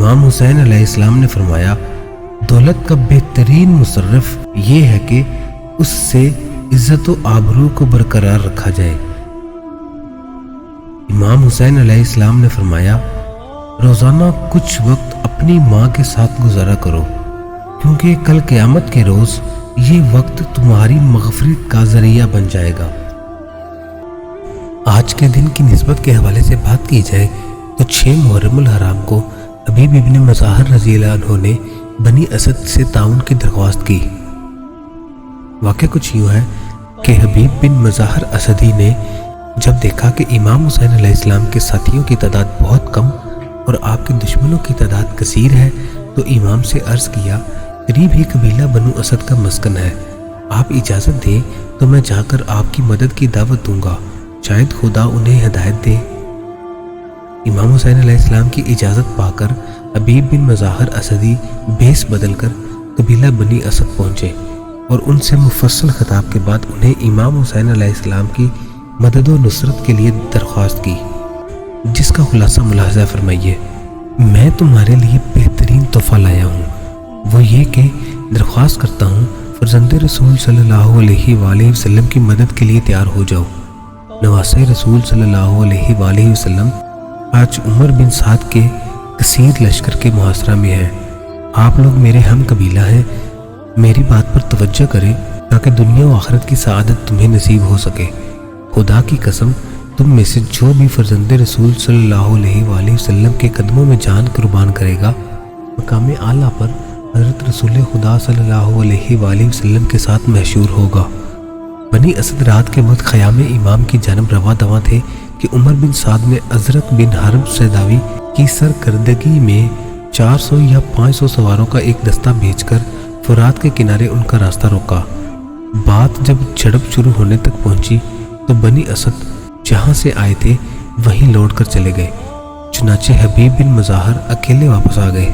امام حسین علیہ السلام نے فرمایا دولت کا بہترین مصرف یہ ہے کہ اس سے عزت و آبرو کو برقرار رکھا جائے۔ امام حسین علیہ السلام نے فرمایا روزانہ کچھ وقت اپنی ماں کے ساتھ گزارا کرو، کیونکہ کل قیامت کے روز یہ وقت تمہاری مغفرت کا ذریعہ بن جائے گا۔ آج کے دن کی نسبت کے حوالے سے بات کی جائے تو 6 محرم الحرام کو حبیب ابن مظاہر رضی اللہ عنہ نے بنی اسد سے تعاون کی درخواست کی۔ واقعہ کچھ یوں ہے کہ حبیب بن مظاہر اسدی نے جب دیکھا کہ امام حسین علیہ السلام کے ساتھیوں کی تعداد بہت کم اور آپ کے دشمنوں کی تعداد کثیر ہے تو امام سے عرض کیا قریب ہی قبیلہ بنو اسد کا مسکن ہے، آپ اجازت دیں تو میں جا کر آپ کی مدد کی دعوت دوں گا، شاید خدا انہیں ہدایت دے۔ امام حسین علیہ السلام کی اجازت پا کر حبیب بن مظاہر اسدی بھیس بدل کر قبیلہ بنی اسد پہنچے اور ان سے مفصل خطاب کے بعد انہیں امام حسین علیہ السلام کی مدد و نصرت کے لیے درخواست کی، جس کا خلاصہ ملاحظہ فرمائیے۔ میں تمہارے لیے بہترین تحفہ لایا ہوں، وہ یہ کہ درخواست کرتا ہوں فرزند رسول صلی اللہ علیہ وآلہ وسلم کی مدد کے لیے تیار ہو جاؤ۔ نواسۂ رسول صلی اللہ علیہ وآلہ وسلم آج عمر بن سعد کے کثیر لشکر کے محاصرہ میں ہیں۔ آپ لوگ میرے ہم قبیلہ ہیں، میری بات پر توجہ کریں تاکہ دنیا و آخرت کی سعادت تمہیں نصیب ہو سکے۔ خدا کی قسم تم میں سے جو بھی فرزند رسول صلی اللہ علیہ وآلہ وسلم کے قدموں میں جان قربان کرے گا مقام اعلیٰ پر حضرت رسول خدا صلی اللہ علیہ وآلہ وسلم کے ساتھ محشور ہوگا۔ بنی اسد رات کے وقت خیام امام کی جانب رواں دواں تھے کہ عمر بن سعد نے ازرق بن حرب سیداوی کی سرکردگی میں 400 یا 500 سواروں کا ایک دستہ بھیج کر فرات کے کنارے ان کا راستہ روکا۔ بات جب جھڑپ شروع ہونے تک پہنچی تو بنی اسد جہاں سے آئے تھے وہیں لوٹ کر چلے گئے، چنانچہ حبیب بن مظاہر اکیلے واپس آ گئے۔